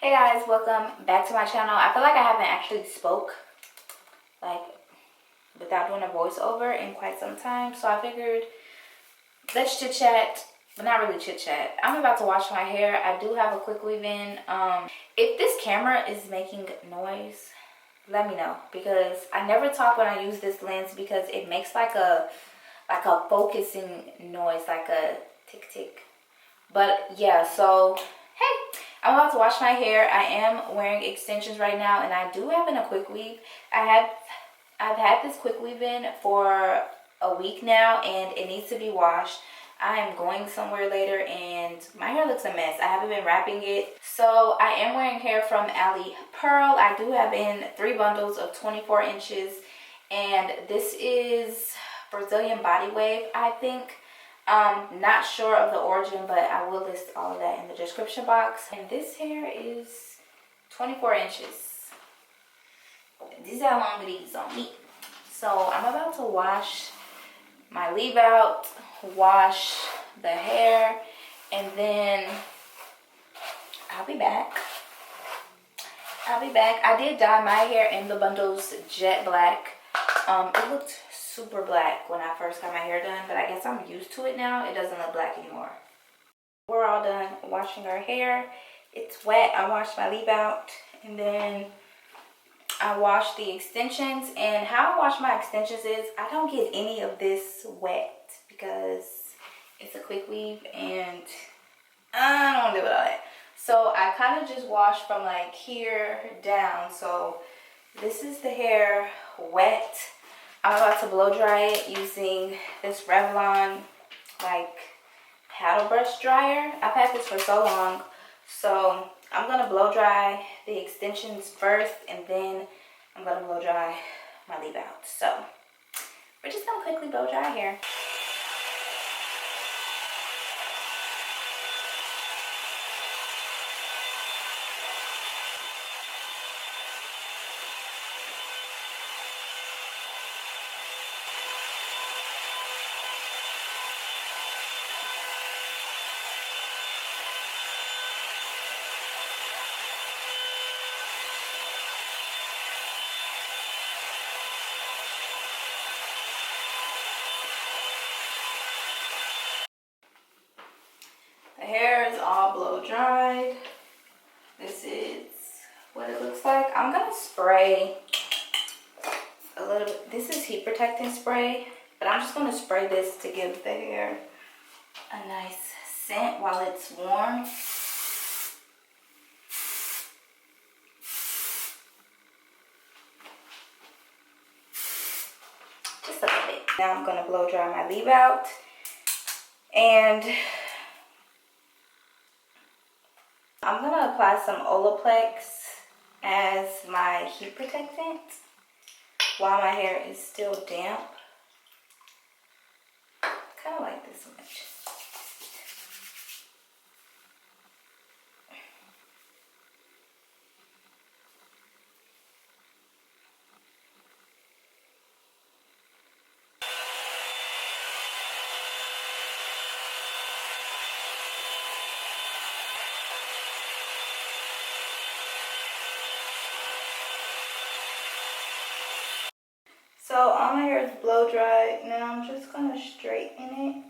Hey guys, welcome back to my channel. I feel like I haven't actually spoke like without doing a voiceover in quite some time, so I figured let's chit chat, but not really chit chat. I'm about to wash my hair. I do have a Quickweave in. If this camera is making noise, let me know, because I never talk when I use this lens because it makes like a focusing noise, like a tick tick. But yeah, so hey, I'm about to wash my hair. I am wearing extensions right now, and I do have in a Quickweave. I've had this Quickweave in for a week now, and it needs to be washed. I am going somewhere later, and my hair looks a mess. I haven't been wrapping it. So I am wearing hair from Alipearl. I do have in 3 bundles of 24 inches, and this is Brazilian body wave, I think. Not sure of the origin, but I will list all of that in the description box. And this hair is 24 inches. These are how long it is on me. So I'm about to wash my leave out, wash the hair, and then I'll be back. I did dye my hair in the bundles jet black. It looked super black when I first got my hair done, but I guess I'm used to it now. It doesn't look black anymore. We're all done washing our hair. It's wet. I washed my leave out, and then I washed the extensions. And how I wash my extensions is I don't get any of this wet because it's a quick weave and I don't want to do it all that. So I kind of just wash from like here down. So this is the hair wet. I'm about to blow dry it using this Revlon like paddle brush dryer. I've had this for so long. So I'm going to blow dry the extensions first, and then I'm going to blow dry my leave out. So we're just going to quickly blow dry hair. The hair is all blow dried. This is what it looks like. I'm going to spray a little bit. This is heat protecting spray, but I'm just going to spray this to give the hair a nice scent while it's warm. Just a little bit. Now I'm going to blow dry my leave out, and I'm going to apply some Olaplex as my heat protectant while my hair is still damp. Kind of like this much. So all my hair is blow dried. Now I'm just gonna straighten it.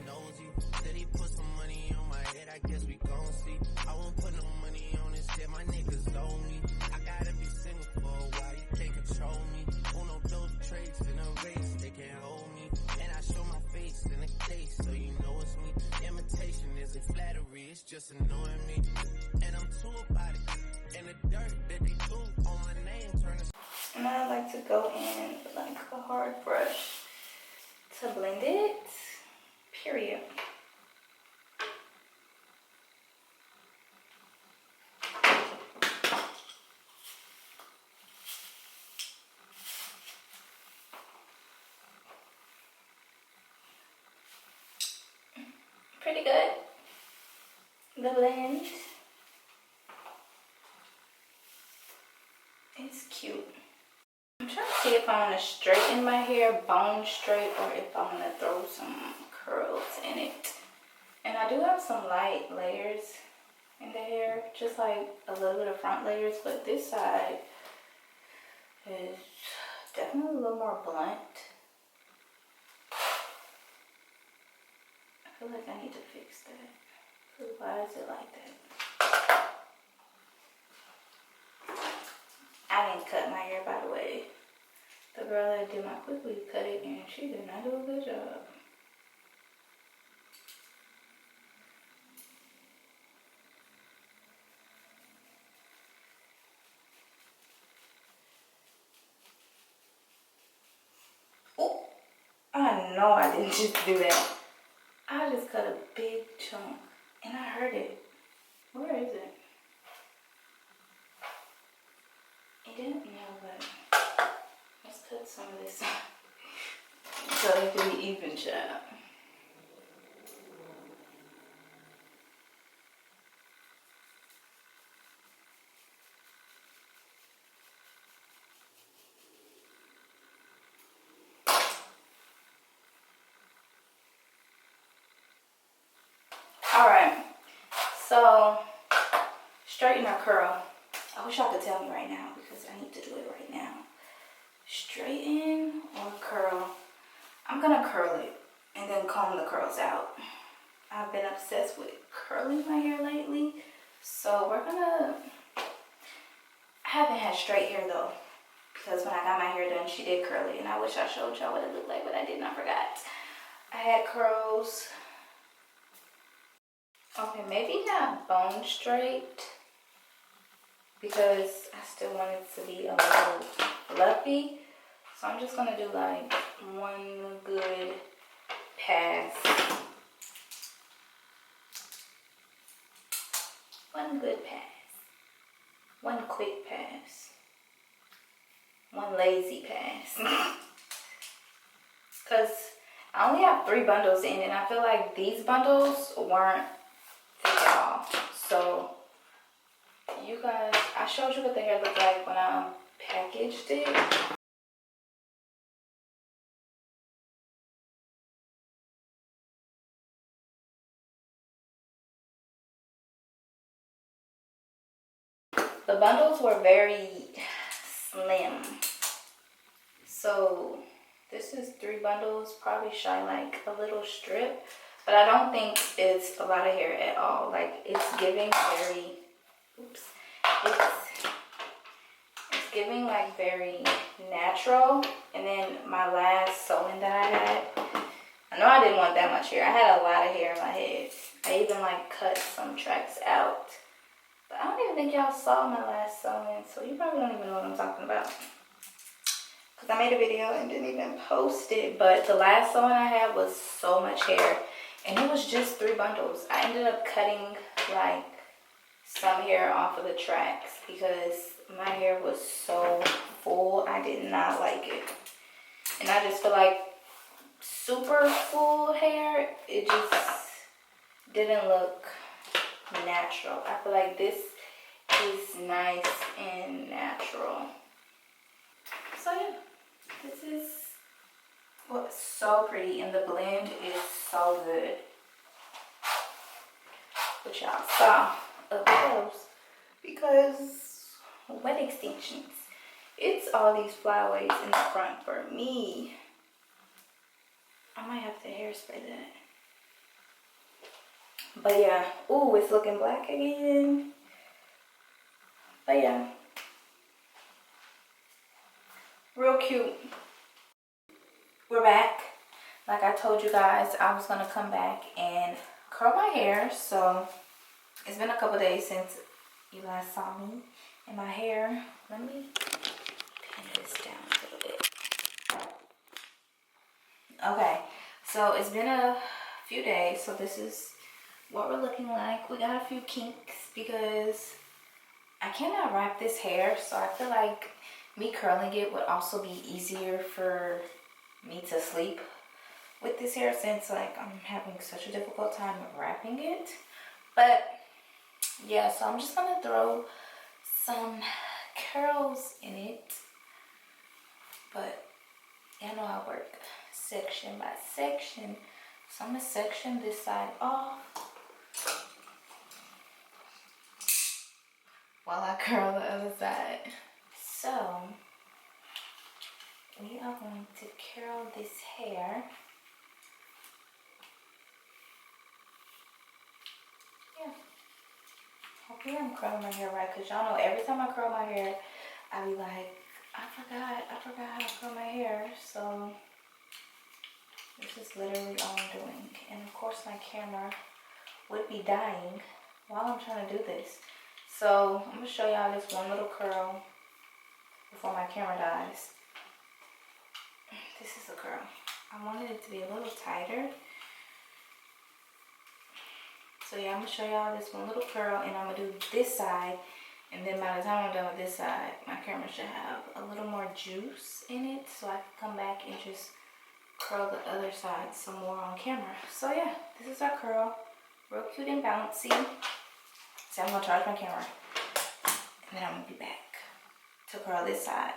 Nosy, said he put some money on my head, I guess we gon' see. I won't put no money on this shit, my niggas know me. I gotta be single for a while, you can't control me. Uno, those traits in a race, they can't hold me. And I show my face in the case, so you know it's me. Imitation isn't flattery, it's just annoying me. And I'm too about it, and the dirt that they do on my name turn to... And I like to go in with like a hard brush to blend it. Period. Pretty good. The blend is cute. I'm trying to see if I want to straighten my hair bone straight or if I want to throw some curls in it. And I do have some light layers in the hair, just like a little bit of front layers, but this side is definitely a little more blunt. I feel like I need to fix that. Why is it like that? I didn't cut my hair, by the way. The girl that did my Quickweave cut it, and she did not do a good job. Oh, I know I didn't just do that. I just cut a big chunk, and I heard it. Where is it? It didn't know, but let's cut some of this so it can be even, child. Alright, so straighten or curl. I wish y'all could tell me right now because I need to do it right now. Straighten or curl. I'm gonna curl it and then comb the curls out. I've been obsessed with curling my hair lately, so we're gonna... I haven't had straight hair though, because when I got my hair done, she did curl it, and I wish I showed y'all what it looked like, but I didn't. I forgot. I had curls. Okay, maybe not bone straight, because I still want it to be a little fluffy. So I'm just gonna do like one good pass. One good pass. One quick pass. One lazy pass. Because I only have 3 bundles in, and I feel like these bundles weren't thick at all. So you guys, I showed you what the hair looked like when I packaged it. The bundles were very slim. So this is 3 bundles, probably shy like a little strip, but I don't think it's a lot of hair at all. Like, it's giving very, oops, it's giving like very natural. And then my last sewing that I had, I know I didn't want that much hair. I had a lot of hair in my head. I even like cut some tracks out. But I don't even think y'all saw my last sewing, so you probably don't even know what I'm talking about. Because I made a video and didn't even post it. But the last sewing I had was so much hair. And it was just 3 bundles. I ended up cutting like some hair off of the tracks because my hair was so full. I did not like it. And I just feel like super full hair, it just didn't look natural. I feel like this is nice and natural. So yeah, this is what's so pretty, and the blend is so good. But y'all saw up close because wet extensions. It's all these flyaways in the front for me. I might have to hairspray that. But yeah, ooh, it's looking black again. But yeah, real cute. We're back. Like I told you guys, I was gonna come back and curl my hair. So it's been a couple days since you guys saw me and my hair. Let me pin this down a little bit. Okay, so it's been a few days. So this is what we're looking like. We got a few kinks because I cannot wrap this hair, so I feel like me curling it would also be easier for me to sleep with this hair, since like I'm having such a difficult time wrapping it. But yeah, so I'm just gonna throw some curls in it, but I know how I work section by section. So I'm gonna section this side off. while I curl the other side. So we are going to curl this hair. Yeah. Hopefully I'm curling my hair right, because y'all know every time I curl my hair, I be like, I forgot how to curl my hair. So this is literally all I'm doing. And of course my camera would be dying while I'm trying to do this. So I'm gonna show y'all this one little curl before my camera dies. This is a curl. I wanted it to be a little tighter. So yeah, I'm gonna show y'all this one little curl, and I'm gonna do this side, and then by the time I'm done with this side, my camera should have a little more juice in it, so I can come back and just curl the other side some more on camera. So yeah, this is our curl, real cute and bouncy. So I'm gonna charge my camera, and then I'm gonna be back to curl this side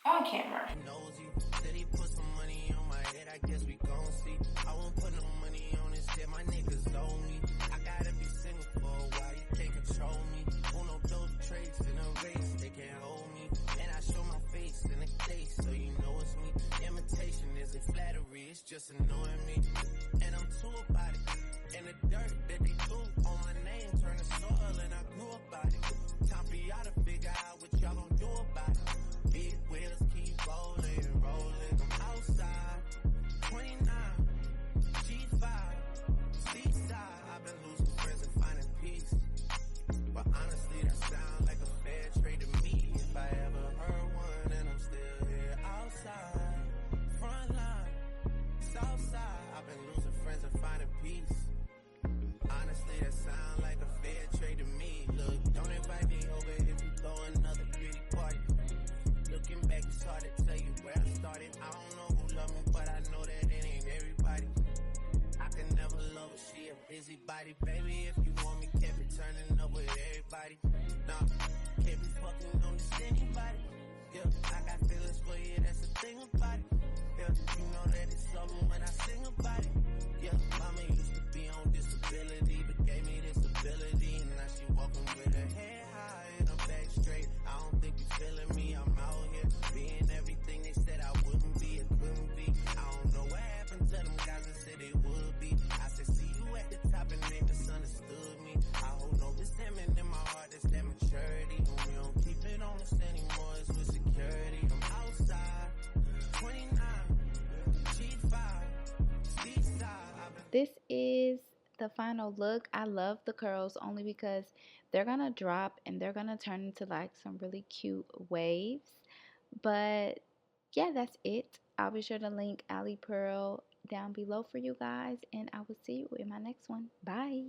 on camera. Nosy, said he put some money on my head, I guess we gon' see. I won't put no money on this shit, my niggas know me. I gotta be single for a while, you can't control me. Uno, those traits in a race, they can't hold me. And I show my face in the case, so you know it's me. Imitation isn't flattery, it's just annoying me. And I'm too about it. And the dirt that they threw on my name turned to soil, and I grew about it. Time for y'all to figure out what y'all gon' do about it. Big wheels keep rolling, rolling. I'm outside, 29, G5, seaside. I've been losing friends and finding peace. But honestly, that sounds like a fair trade to me. If I ever heard one, and I'm still here outside, front line, south side. I've been losing friends and finding peace. Honestly, that sounds like a fair trade to me. Look, don't invite me over if you throw another pretty party. Looking back, it's hard to tell you where I started. I don't know who loved me, but I know that it ain't everybody. I can never love her, she a busybody. Baby, if you want me, can't be turning up with everybody. Nah, can't be fucking on this anybody. Yeah, I got feelings for you, that's the thing about it. Yeah, you know that it's something when I sing about it. Yeah, mama used to be on disability, but gave me this ability. And now she walking with her head high and her back straight. I don't think you feeling me, I'm out here being everything they said I wouldn't be, it couldn't be. I don't know what happened to them guys that said they would be. I said, see you at the top and they misunderstood me. I hold no resentment in my heart, that's that maturity. And we don't keep it on us anymore, it's with security. I'm outside, 29, G5, seaside. This is the final look. I love the curls only because they're gonna drop and they're gonna turn into like some really cute waves. But yeah, that's it. I'll be sure to link Alipearl down below for you guys, and I will see you in my next one. Bye.